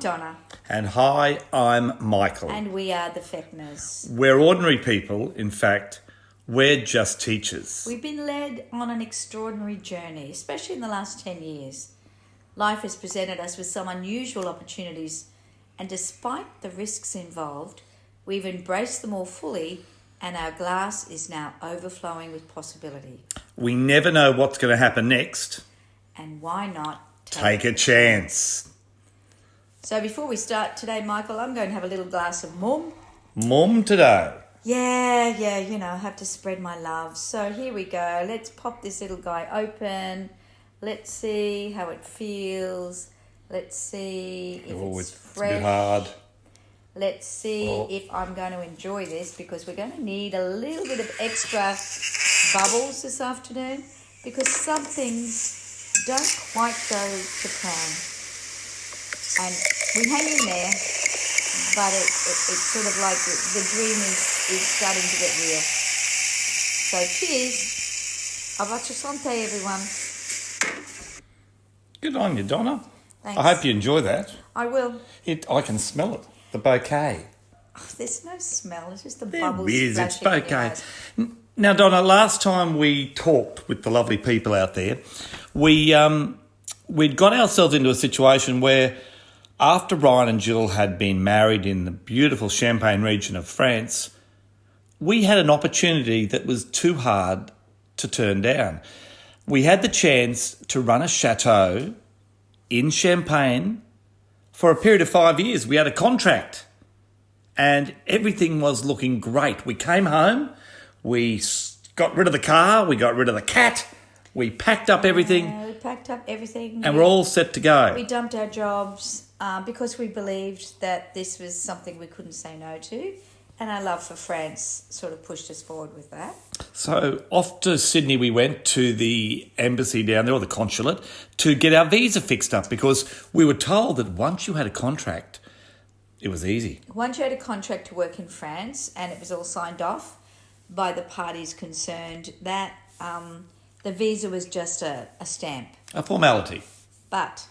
Donna. And hi, I'm Michael. And we are the Fechners. We're ordinary people. In fact, we're just teachers. We've been led on an extraordinary journey, especially in the last 10 years. Life has presented us with some unusual opportunities, and despite the risks involved, we've embraced them all fully, and our glass is now overflowing with possibility. We never know what's going to happen next. And why not take a chance? So before we start today, Michael, I'm going to have a little glass of mum. Mum today. Yeah, I have to spread my love. So here we go. Let's pop this little guy open. Let's see how it feels. Let's see if it's fresh. It's a bit hard. Let's see if I'm going to enjoy this, because we're going to need a little bit of extra bubbles this afternoon, because some things don't quite go to plan. And we hang in there, but it's sort of like the dream is starting to get real. So cheers. Au votre santé, everyone. Good on you, Donna. Thanks. I hope you enjoy that. I will. I can smell it. The bouquet. Oh, there's no smell. It's just the There bubbles is. splashing It's in your bouquet. nose. Now, Donna, last time we talked with the lovely people out there, we'd got ourselves into a situation where, after Ryan and Jill had been married in the beautiful Champagne region of France, we had an opportunity that was too hard to turn down. We had the chance to run a chateau in Champagne for a period of 5 years. We had a contract and everything was looking great. We came home, we got rid of the car, we got rid of the cat, we packed up everything. We packed up everything. And we're all set to go. We dumped our jobs because we believed that this was something we couldn't say no to. And our love for France sort of pushed us forward with that. So off to Sydney we went, to the embassy down there, or the consulate, to get our visa fixed up, because we were told that once you had a contract, it was easy. Once you had a contract to work in France and it was all signed off by the parties concerned, that the visa was just a stamp. A formality. But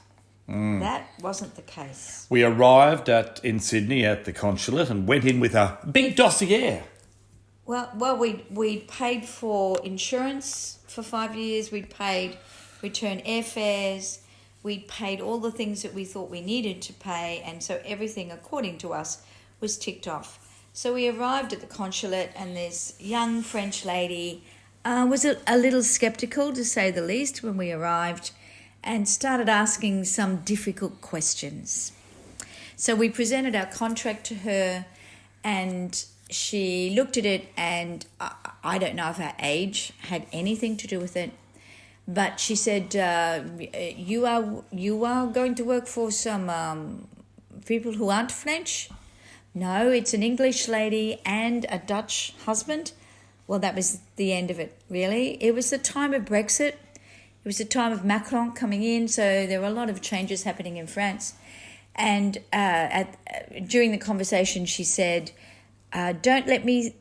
that wasn't the case. We arrived in Sydney at the consulate and went in with a big dossier. Well, we paid for insurance for 5 years. We'd paid return airfares. We'd paid all the things that we thought we needed to pay. And so everything, according to us, was ticked off. So we arrived at the consulate, and this young French lady was a little sceptical, to say the least, when we arrived, and started asking some difficult questions. So we presented our contract to her, and she looked at it, and I don't know if our age had anything to do with it, but she said, you are going to work for some people who aren't French? No, it's an English lady and a Dutch husband. Well, that was the end of it, really. It was the time of Brexit. It was the time of Macron coming in, so there were a lot of changes happening in France. And during the conversation, she said, "Don't let me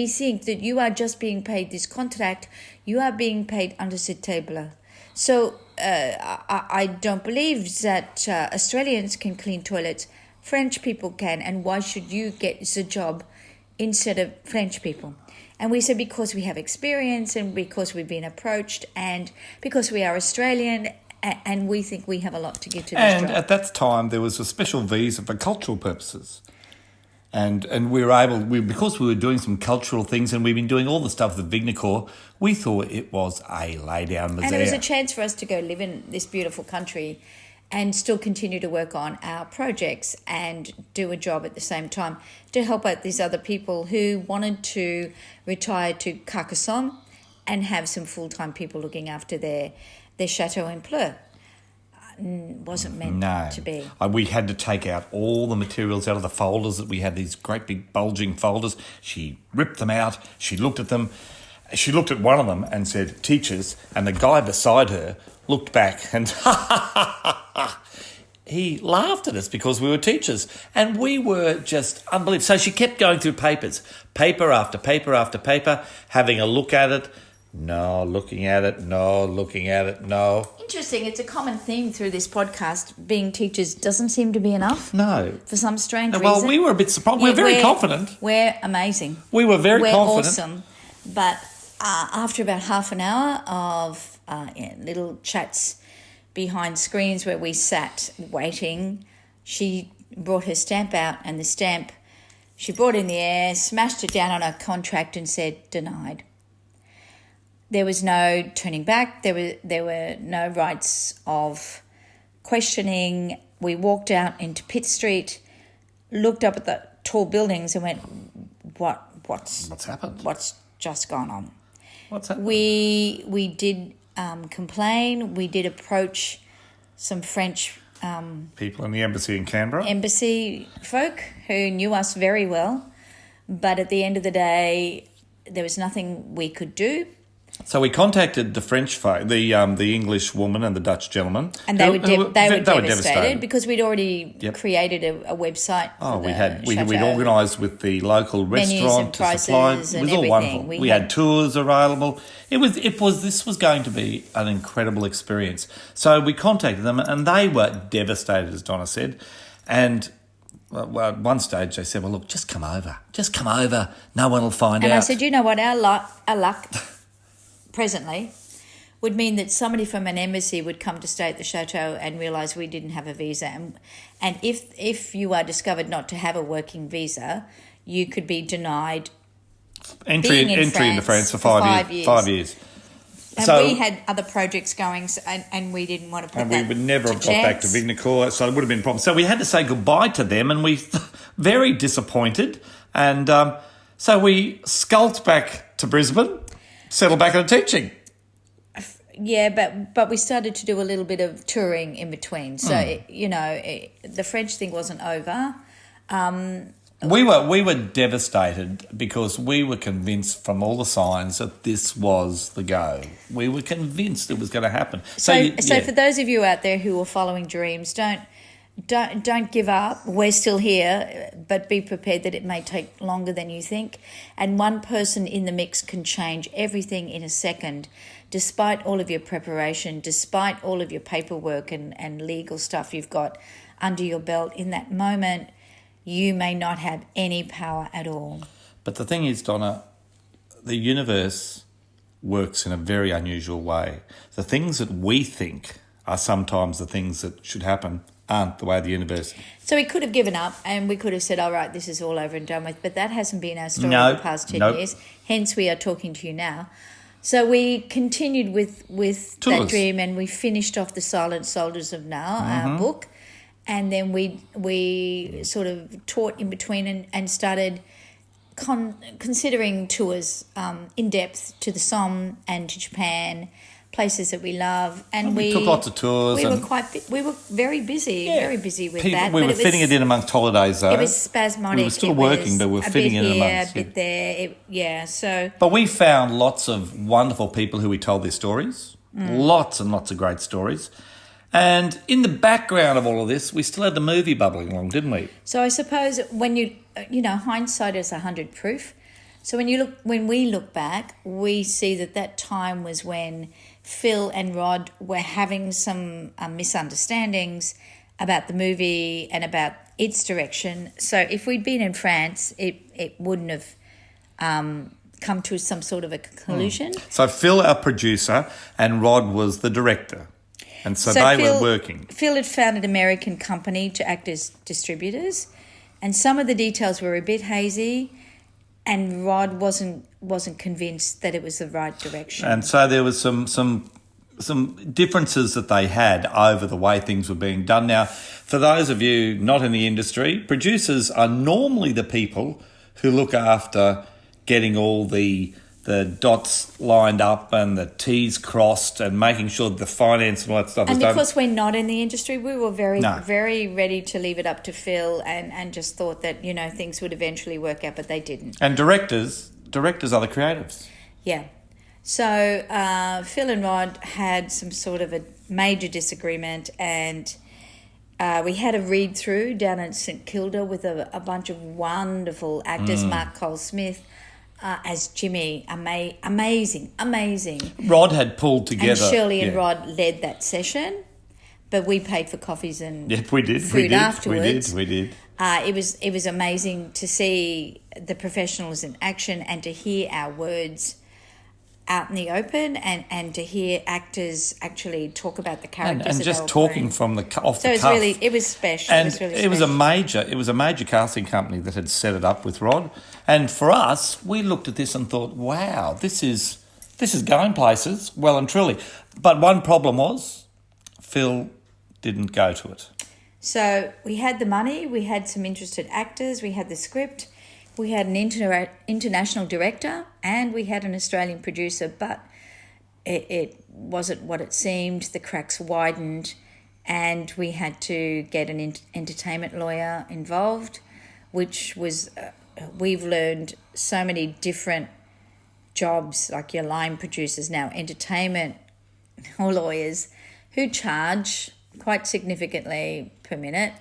think that you are just being paid this contract. You are being paid under cette table. So I don't believe that Australians can clean toilets. French people can, and why should you get the job instead of French people?" And we said, because we have experience, and because we've been approached, and because we are Australian, and we think we have a lot to give to this job. And at that time, there was a special visa for cultural purposes. And we were able, because we were doing some cultural things, and we've been doing all the stuff with Vignacore, we thought it was a lay-down misère. And it was a chance for us to go live in this beautiful country and still continue to work on our projects and do a job at the same time to help out these other people who wanted to retire to Carcassonne and have some full-time people looking after their Chateau in Pleu. Wasn't meant to be. We had to take out all the materials out of the folders that we had, these great big bulging folders. She ripped them out. She looked at them. She looked at one of them and said, "Teachers," and the guy beside her looked back and he laughed at us because we were teachers, and we were just unbelievable. So she kept going through papers, paper after paper after paper, having a look at it, no, looking at it, no, looking at it, no. Interesting. It's a common theme through this podcast. Being teachers doesn't seem to be enough. No. For some strange reason. Well, we were a bit surprised. We're very confident. We're amazing. We were very confident. We're awesome. But after about half an hour of little chats behind screens where we sat waiting, she brought her stamp out, and the stamp she brought in the air, smashed it down on her contract and said, denied. There was no turning back. There were no rights of questioning. We walked out into Pitt Street, looked up at the tall buildings and went, what's happened? What's just gone on? What's happened? We did complain. We did approach some French people in the embassy in Canberra. Embassy folk who knew us very well. But at the end of the day, there was nothing we could do. So we contacted the French folk, the English woman and the Dutch gentleman, and they were devastated because we'd already created a website. Oh, we'd organised with the local restaurant to supply. It was all wonderful. We had tours available. This was going to be an incredible experience. So we contacted them, and they were devastated, as Donna said, and. Well, at one stage they said, "Well, look, just come over. No one will find out." And I said, "You know what? Our luck presently would mean that somebody from an embassy would come to stay at the Chateau and realise we didn't have a visa. And if you are discovered not to have a working visa, you could be denied entry into France for 5 years. 5 years. And we had other projects going, and we didn't want to put that. And we would never have got back to Vignacourt, so it would have been a problem. So we had to say goodbye to them, and we very disappointed. And so we skulked back to Brisbane, settled back into teaching. Yeah, but we started to do a little bit of touring in between. So, the French thing wasn't over. We were devastated because we were convinced from all the signs that this was the go. We were convinced it was going to happen. So for those of you out there who are following dreams, don't give up. We're still here, but be prepared that it may take longer than you think. And one person in the mix can change everything in a second, despite all of your preparation, despite all of your paperwork and legal stuff you've got under your belt. In that moment, you may not have any power at all. But the thing is, Donna, the universe works in a very unusual way. The things that we think are sometimes the things that should happen aren't the way of the universe. So we could have given up and we could have said, all right, this is all over and done with. But that hasn't been our story in the past 10 years. Hence, we are talking to you now. So we continued with that dream, and we finished off The Silent Soldiers of Now, our book. And then we sort of taught in between and started considering tours in depth to the Somme and to Japan, places that we love. And we took lots of tours. We were very busy, with that. We were fitting it in amongst holidays, though. It was spasmodic. We were still working, but we were fitting it in amongst. A bit there. So. But we found lots of wonderful people who we told their stories. Lots and lots of great stories. And in the background of all of this, we still had the movie bubbling along, didn't we? So I suppose when hindsight is 100 proof. So when we look back, we see that time was when Phil and Rod were having some misunderstandings about the movie and about its direction. So if we'd been in France, it wouldn't have come to some sort of a conclusion. So Phil, our producer, and Rod was the director. And so they were working. Phil had found an American company to act as distributors, and some of the details were a bit hazy, and Rod wasn't convinced that it was the right direction. And so there was some differences that they had over the way things were being done. Now, for those of you not in the industry, producers are normally the people who look after getting all the dots lined up and the T's crossed and making sure that the finance and all that stuff is done. And because we're not in the industry, we were very ready to leave it up to Phil and just thought that, things would eventually work out, but they didn't. And directors are the creatives. Yeah. So Phil and Rod had some sort of a major disagreement, and we had a read-through down in St Kilda with a bunch of wonderful actors, Mark Cole-Smith, as Jimmy, amazing. Rod had pulled together. And Shirley and Rod led that session, but we paid for coffees and food afterwards. We did. It was amazing to see the professionals in action and to hear our words out in the open and to hear actors actually talk about the characters and just talking from the off the cuff. So it was special. And it was a major casting company that had set it up with Rod. And for us, we looked at this and thought, wow, this is going places, well and truly. But one problem was Phil didn't go to it. So we had the money, we had some interested actors, we had the script, we had an international director, and we had an Australian producer, but it wasn't what it seemed. The cracks widened, and we had to get an entertainment lawyer involved, which was, we've learned so many different jobs, like your line producers now, entertainment or lawyers who charge quite significantly per minute.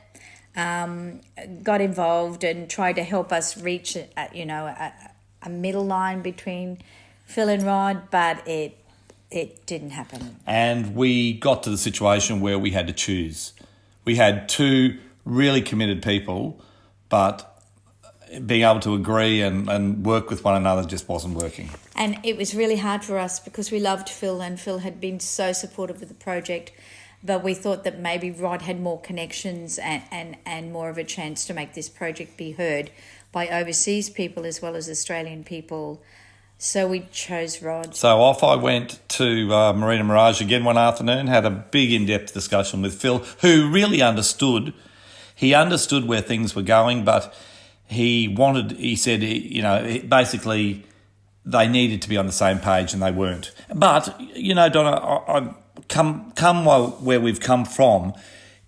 Got involved and tried to help us reach a middle line between Phil and Rod, but it didn't happen. And we got to the situation where we had to choose. We had two really committed people, but being able to agree and work with one another just wasn't working. And it was really hard for us because we loved Phil and Phil had been so supportive of the project. But we thought that maybe Rod had more connections and more of a chance to make this project be heard by overseas people as well as Australian people. So we chose Rod. So off I went to Marina Mirage again one afternoon, had a big in-depth discussion with Phil, who really understood. He understood where things were going, but he said, basically they needed to be on the same page and they weren't. But, Donna, where we've come from,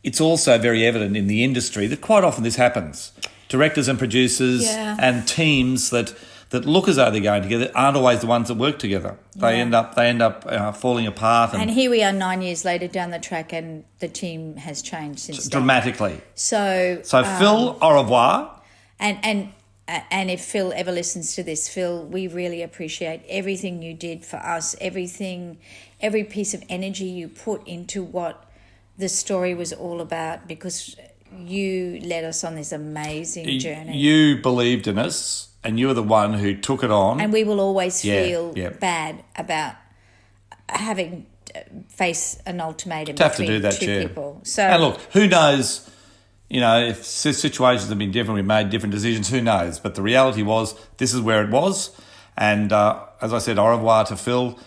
it's also very evident in the industry that quite often this happens. Directors and producers and teams that look as though they're going together aren't always the ones that work together. They end up falling apart. And here we are 9 years later down the track, and the team has changed since dramatically. So Phil, au revoir. And if Phil ever listens to this, Phil, we really appreciate everything you did for us, every piece of energy you put into what the story was all about, because you led us on this amazing journey. You believed in us, and you were the one who took it on. And we will always feel bad about having to face an ultimatum between two people. So, and look, who knows? If situations have been different, we made different decisions, who knows? But the reality was, this is where it was. And as I said, au revoir to Phil.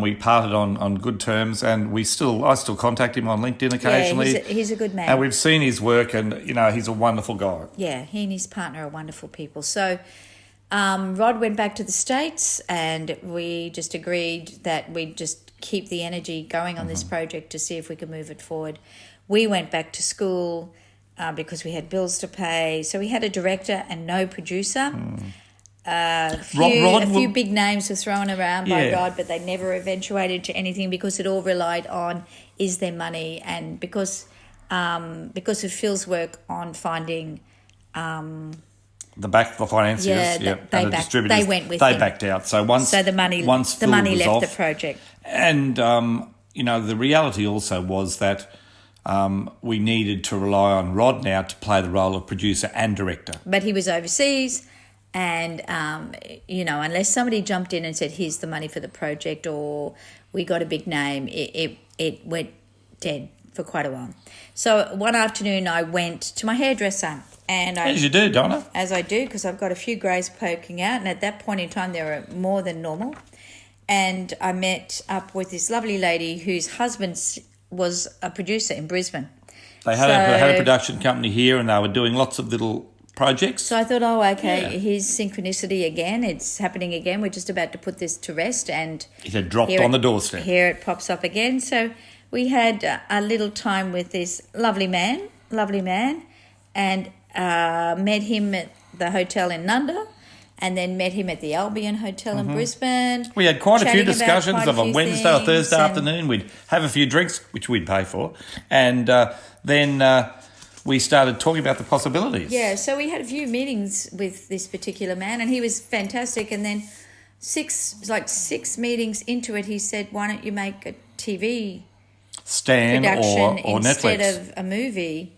We parted on good terms, and I still contact him on LinkedIn occasionally. Yeah, he's a good man. And we've seen his work, and, he's a wonderful guy. Yeah, he and his partner are wonderful people. So Rod went back to the States, and we just agreed that we'd just keep the energy going on this project to see if we could move it forward. We went back to school because we had bills to pay. So we had a director and no producer. A few big names were thrown around by Rod, but they never eventuated to anything because it all relied on is there money, and because of Phil's work on finding the financiers, they went with they him. Backed out. So the money left the project, and the reality also was that we needed to rely on Rod now to play the role of producer and director. But he was overseas. And, unless somebody jumped in and said, here's the money for the project, or we got a big name, it went dead for quite a while. So one afternoon I went to my hairdresser. As you do, Donna. As I do, because I've got a few greys poking out. And at that point in time, they were more than normal. And I met up with this lovely lady whose husband was a producer in Brisbane. They had a production company here, and they were doing lots of little projects. So I thought, here's synchronicity again. It's happening again. We're just about to put this to rest. And it had dropped on the doorstep. Here it pops up again. So we had a little time with this lovely man, and met him at the hotel in Nunda, and then met him at the Albion Hotel in Brisbane. We had quite a few discussions of a Wednesday or Thursday afternoon. We'd have a few drinks, which we'd pay for, and then we started talking about the possibilities. Yeah, so we had a few meetings with this particular man, and he was fantastic. And then six meetings into it, he said, "Why don't you make a TV Stan production or instead Netflix of a movie?"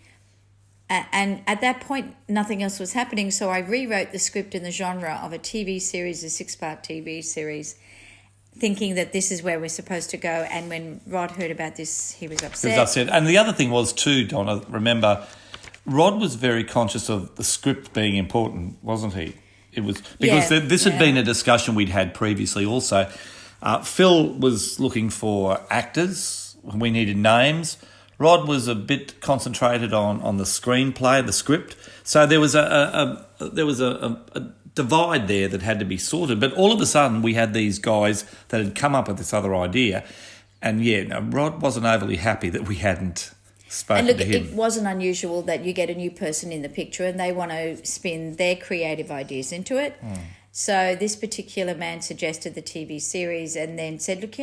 And at that point, nothing else was happening. So I rewrote the script in the genre of a TV series, a 6-part TV series, thinking that this is where we're supposed to go. And when Rod heard about this, he was upset. He was upset. And the other thing was too, Donna, remember, Rod was very conscious of the script being important, wasn't he? It was because this had been a discussion we'd had previously also. Phil was looking for actors. We needed names. Rod was a bit concentrated on the screenplay, the script. So there was a divide there that had to be sorted. But all of a sudden, we had these guys that had come up with this other idea. And Rod wasn't overly happy that we hadn't spoken to him. It wasn't unusual that you get a new person in the picture and they want to spin their creative ideas into it. So this particular man suggested the TV series and then said, look,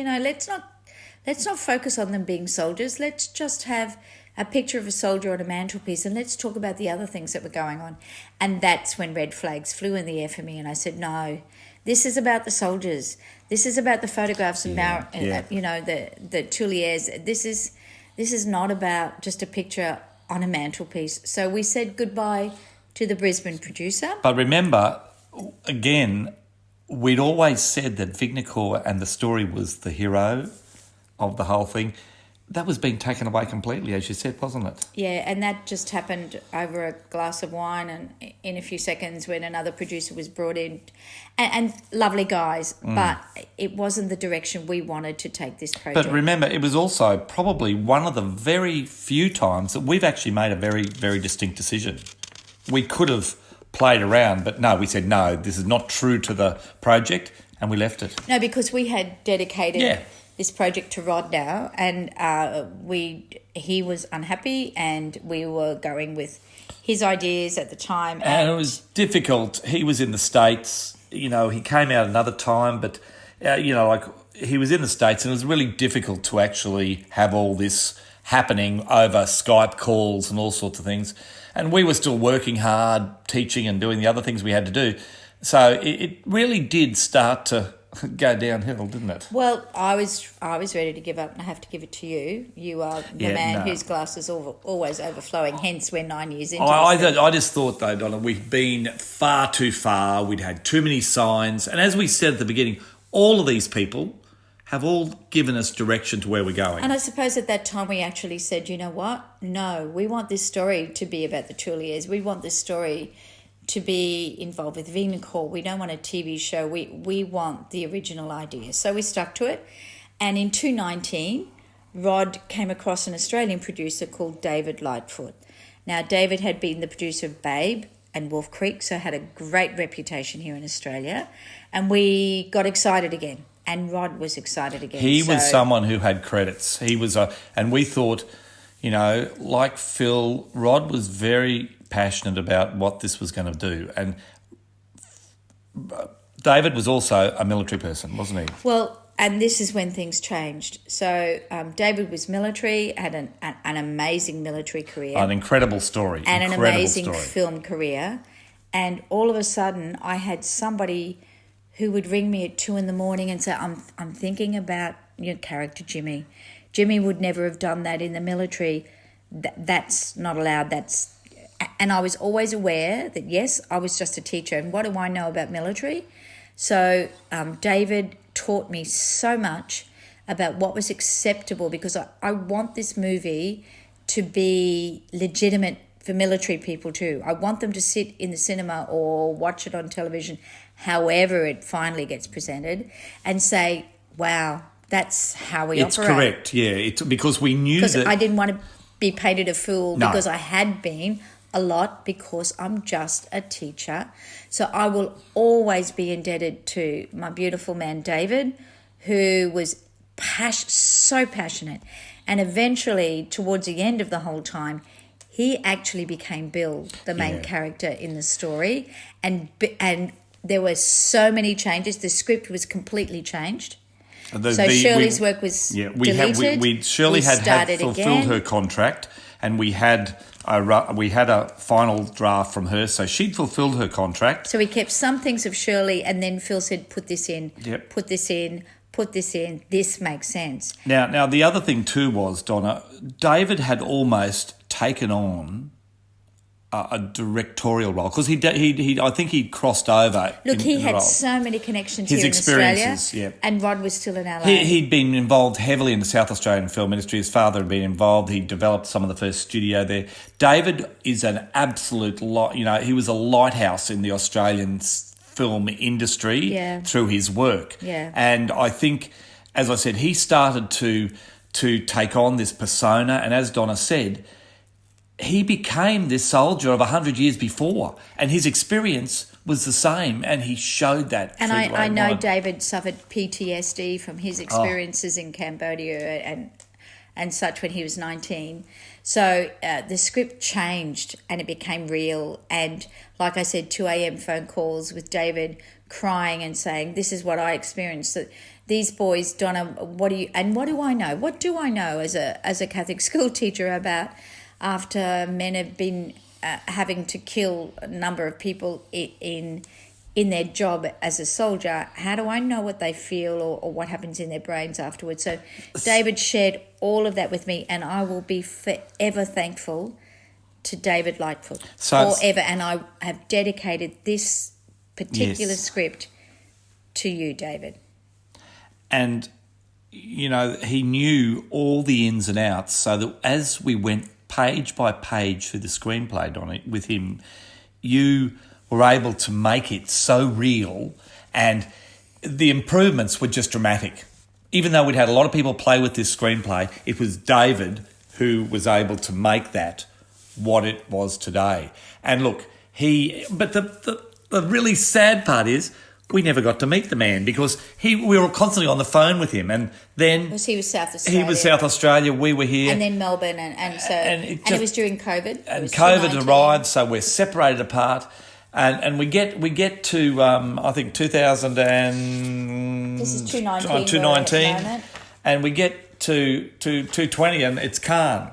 let's not focus on them being soldiers. Let's just have a picture of a soldier on a mantelpiece and let's talk about the other things that were going on. And that's when red flags flew in the air for me. And I said, no, this is about the soldiers. This is about the photographs and the Tuileries. This is not about just a picture on a mantelpiece. So we said goodbye to the Brisbane producer. But remember, again, we'd always said that Vignecourt and the story was the hero of the whole thing. That was being taken away completely, as you said, wasn't it? Yeah, and that just happened over a glass of wine and in a few seconds when another producer was brought in. And lovely guys, but it wasn't the direction we wanted to take this project. But remember, it was also probably one of the very few times that we've actually made a very, very distinct decision. We could have played around, but no, we said, no, this is not true to the project, and we left it. No, because we had dedicated this project to Rod now, and he was unhappy, and we were going with his ideas at the time. And it was difficult. He was in the States. He came out another time, but, he was in the States, and it was really difficult to actually have all this happening over Skype calls and all sorts of things. And we were still working hard, teaching and doing the other things we had to do. So it really did start to go downhill, didn't it? Well, I was ready to give up, and I have to give it to you. You are the man whose glass is always overflowing, hence we're 9 years into this. I just thought, though, Donna, we've been far too far. We'd had too many signs. And as we said at the beginning, all of these people have all given us direction to where we're going. And I suppose at that time we actually said, you know what? No, we want this story to be about the Tuileries. We want this story to be involved with Vignecourt. We don't want a TV show. We want the original idea. So we stuck to it. And in 2019, Rod came across an Australian producer called David Lightfoot. Now, David had been the producer of Babe and Wolf Creek, so had a great reputation here in Australia. And we got excited again. And Rod was excited again. He was someone who had credits. He was and we thought, like Phil, Rod was very passionate about what this was going to do. And David was also a military person, wasn't he? Well, and this is when things changed. So David was military, had an amazing military career. An incredible story. And an amazing film career. And all of a sudden, I had somebody who would ring me at 2 a.m. and say, I'm thinking about your character, Jimmy. Jimmy would never have done that in the military. That's not allowed. And I was always aware that, yes, I was just a teacher. And what do I know about military? So David taught me so much about what was acceptable, because I want this movie to be legitimate for military people too. I want them to sit in the cinema or watch it on television, however it finally gets presented, and say, wow, that's how we operate. It's correct, yeah. Because we knew that... Because I didn't want to be painted a fool, because I had been a lot, because I'm just a teacher. So I will always be indebted to my beautiful man, David, who was so passionate. And eventually, towards the end of the whole time, he actually became Bill, the main character in the story. And there were so many changes. The script was completely changed. Shirley's work was deleted. Shirley had fulfilled her contract, and we had we had a final draft from her, so she'd fulfilled her contract. So we kept some things of Shirley, and then Phil said, put this in, Yep. put this in, put this in. This makes sense. Now the other thing too was, Donna, David had almost taken on a directorial role because I think he'd crossed over. Look, he in the had role. so many connections His here in Australia, experiences, yeah. and Rod was still in LA. He'd been involved heavily in the South Australian film industry. His father had been involved. He developed some of the first studio there. David is an absolute he was a lighthouse in the Australian film industry through his work. Yeah. And I think, as I said, he started to take on this persona, and as Donna said, he became this soldier of 100 years before, and his experience was the same, and he showed that. And through I know Rod. David suffered PTSD from his experiences in Cambodia and such when he was 19. So the script changed and it became real. And like I said, 2 a.m. phone calls with David crying and saying, this is what I experienced. That these boys, Donna, what do I know? What do I know as a Catholic school teacher about after men have been having to kill a number of people in their job as a soldier? How do I know what they feel or what happens in their brains afterwards? So David shared all of that with me, and I will be forever thankful to David Lightfoot. Forever. And I have dedicated this particular script to you, David. And, he knew all the ins and outs, so that as we went page by page through the screenplay, Donnie, with him, you were able to make it so real, and the improvements were just dramatic. Even though we'd had a lot of people play with this screenplay, it was David who was able to make that what it was today. And look, but the really sad part is we never got to meet the man because we were constantly on the phone with him, and then he was South Australia. He was South Australia. We were here, and then Melbourne, and it was during COVID. And COVID arrived, so we're separated apart, and we get to I think 2000 and this is 2019, and we get to 2020, and it's Cannes.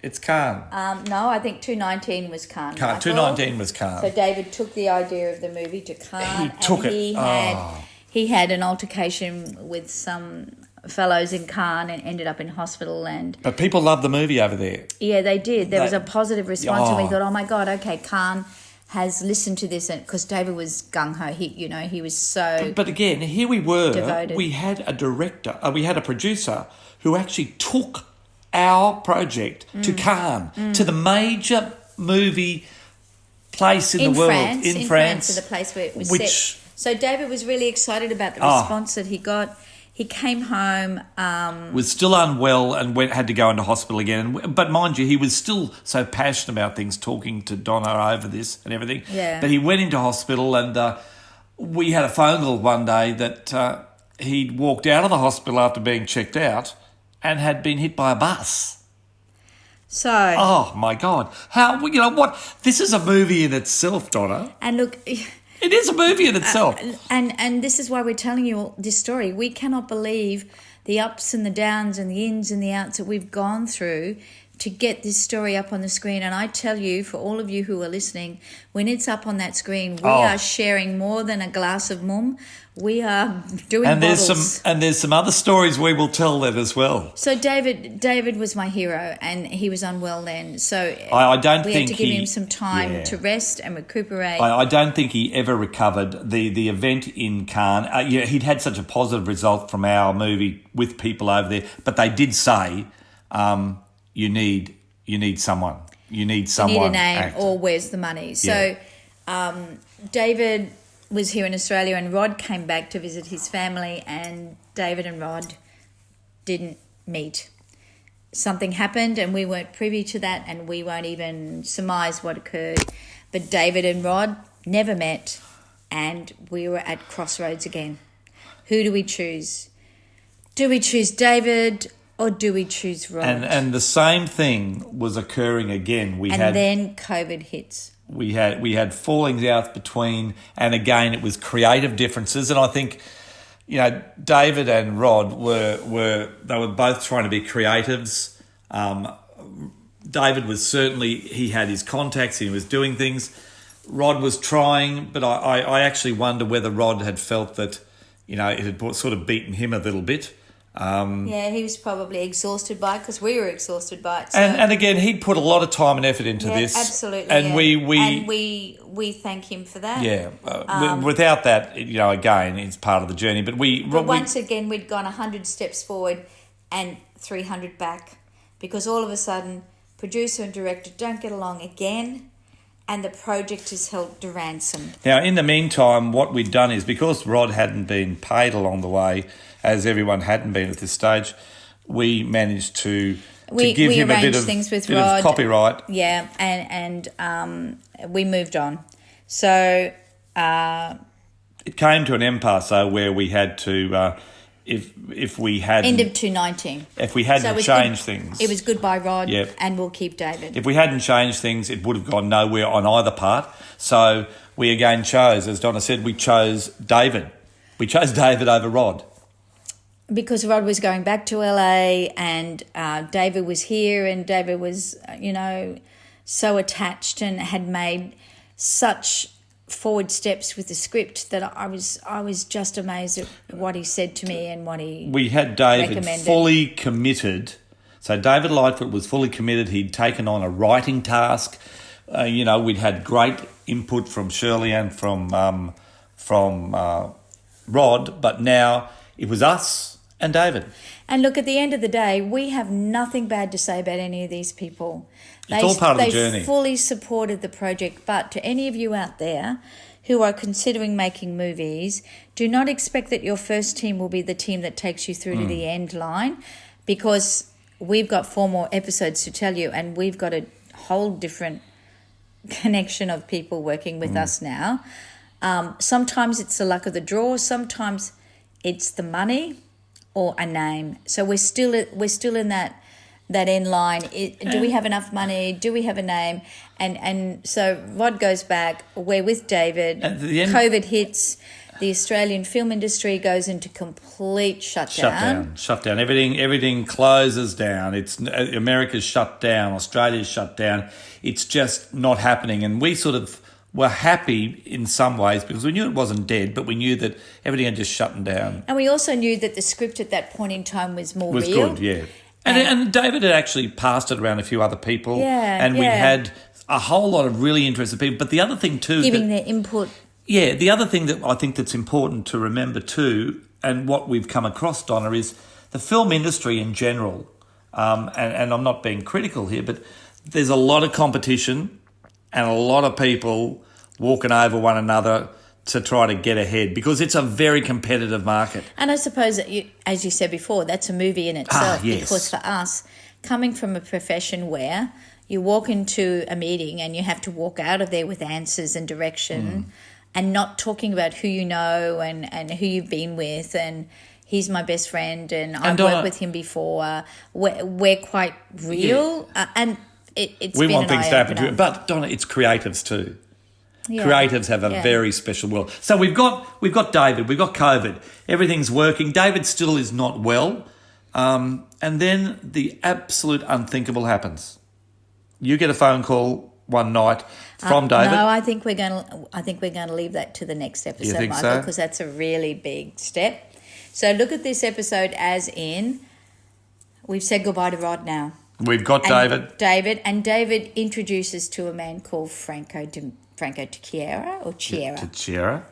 It's Cannes. No, I think 2019 was Cannes. 2019 was Cannes. So David took the idea of the movie to Cannes. He took it. He had an altercation with some fellows in Cannes and ended up in hospital. But people loved the movie over there. Yeah, they did. There was a positive response, and we thought, oh my God, okay, Cannes has listened to this, because David was gung-ho. He was so But again, here we were. devoted. We had a director, we had a producer who actually took our project to Cannes, to the major movie place in the world. In France. To the place where it was set. So David was really excited about the response that he got. He came home. Was still unwell and had to go into hospital again. But mind you, he was still so passionate about things, talking to Donna over this and everything. Yeah. But he went into hospital, and we had a phone call one day that he'd walked out of the hospital after being checked out and had been hit by a bus. So... Oh, my God. How, what? This is a movie in itself, Donna. And look... It is a movie in itself. And this is why we're telling you this story. We cannot believe the ups and the downs and the ins and the outs that we've gone through to get this story up on the screen. And I tell you, for all of you who are listening, when it's up on that screen, we are sharing more than a glass of mum. We are doing bottles. There's some other stories we will tell then as well. So David was my hero, and he was unwell then. So I don't we think had to give him some time to rest and recuperate. I don't think he ever recovered. The event in Cannes, he'd had such a positive result from our movie with people over there, but they did say, you need someone. You need someone. You need a name, or where's the money? So David was here in Australia, and Rod came back to visit his family, and David and Rod didn't meet. Something happened, and we weren't privy to that, and we won't even surmise what occurred. But David and Rod never met, and we were at crossroads again. Who do we choose? Do we choose David, or do we choose Rod? And the same thing was occurring again. Then COVID hits. We had fallings out between, and again it was creative differences. And I think, David and Rod were both trying to be creatives. David was certainly, he had his contacts, he was doing things. Rod was trying, but I actually wonder whether Rod had felt that, it had sort of beaten him a little bit. Yeah, he was probably exhausted by it because we were exhausted by it. So. And again, he'd put a lot of time and effort into this. Absolutely. And yeah. we thank him for that. Yeah. Without that, again, it's part of the journey. But once again, we'd gone 100 steps forward and 300 back because all of a sudden, producer and director don't get along again. And the project is held to ransom. Now, in the meantime, what we'd done is, because Rod hadn't been paid along the way, as everyone hadn't been at this stage, we managed to give him a bit of copyright. Yeah, and we moved on. So it came to an impasse, though, where we had to, if we had end of 2019. If we hadn't changed things, it was goodbye, Rod, and we'll keep David. If we hadn't changed things, it would have gone nowhere on either part. So we again chose, as Donna said, we chose David. We chose David over Rod. Because Rod was going back to LA and David was here, and David was, so attached and had made such forward steps with the script that I was just amazed at what he said to me and what he We had David recommended. Fully committed. So David Lightfoot was fully committed. He'd taken on a writing task. We'd had great input from Shirley and from Rod, but now it was us and David. And look, at the end of the day, we have nothing bad to say about any of these people. It's all part of the journey. They fully supported the project. But to any of you out there who are considering making movies, do not expect that your first team will be the team that takes you through to the end line, because we've got 4 more episodes to tell you, and we've got a whole different connection of people working with us now. Sometimes it's the luck of the draw. Sometimes it's the money or a name. So we're still in that end line. Do we have enough money? Do we have a name? And so Rod goes back. We're with David. At the end, COVID hits. The Australian film industry goes into complete shutdown. Shut down. Everything closes down. America's shut down. Australia's shut down. It's just not happening. And we sort of were happy in some ways because we knew it wasn't dead, but we knew that everything had just shut down. And we also knew that the script at that point in time was real. Good, yeah. And David had actually passed it around a few other people. Yeah, and we had a whole lot of really interested people. But the other thing too, giving their input. Yeah, the other thing that I think that's important to remember too, and what we've come across, Donna, is the film industry in general. And I'm not being critical here, but there's a lot of competition and a lot of people walking over one another to try to get ahead because it's a very competitive market. And I suppose, as you said before, that's a movie in itself. Yes. Because for us, coming from a profession where you walk into a meeting and you have to walk out of there with answers and direction and not talking about who you know and who you've been with and he's my best friend and I've worked with him before. We're quite real and it's we been want an things to happen eye-opener. to it. But, Donna, it's creatives too. Yeah. Creatives have a very special world. So we've got David, we've got COVID, everything's working. David still is not well, and then the absolute unthinkable happens. You get a phone call one night from David. No, I think we're going to leave that to the next episode, You think Michael, so? because that's a really big step. So look at this episode as in we've said goodbye to Rod now. We've got David. David introduces to a man called Franco Chiera or Chiera. To Chiera,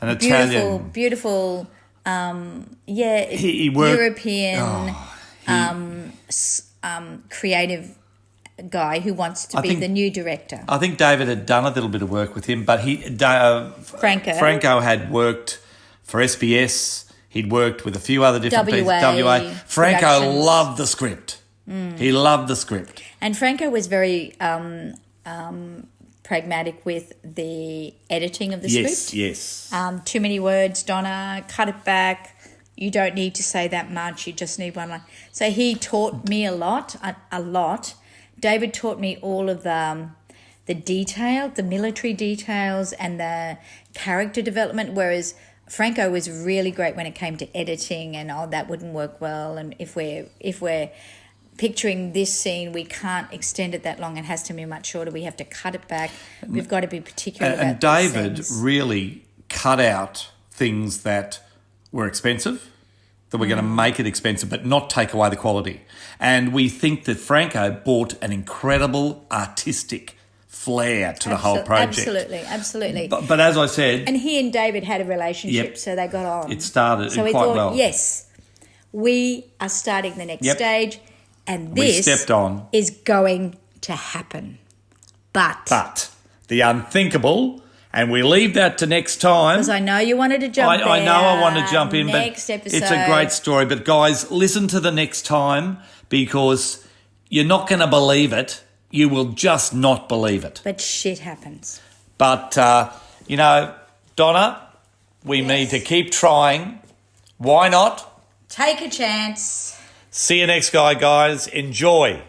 an Italian. Beautiful, he worked, European, creative guy who wants to be the new director. I think David had done a little bit of work with him, but Franco had worked for SBS. He'd worked with a few other different pieces. WA. Franco loved the script. He loved the script. And Franco was very pragmatic with the editing of the script. Yes. Too many words, Donna, cut it back. You don't need to say that much. You just need one line. So he taught me a lot. David taught me all of the detail, the military details and the character development, whereas Franco was really great when it came to editing and that wouldn't work well. And if we're picturing this scene, we can't extend it that long. It has to be much shorter. We have to cut it back. We've got to be particular about And David the scenes. really cut out things that were expensive, that were going to make it expensive, but not take away the quality. And we think that Franco brought an incredible artistic flair to the whole project. Absolutely. But as I said, And he and David had a relationship, Yep. so they got on. it started So we quite thought, well. yes, we are starting the next Yep. stage, and We this stepped on. is going to happen. But the unthinkable, and we leave that to next time. Because I know you wanted to jump I know I want to there. jump in, Next but episode. it's a great story. But guys, listen to the next time because you're not going to believe it. You will just not believe it. But shit happens. But, Donna, we need to keep trying. Why not? Take a chance. See you next guys. Enjoy.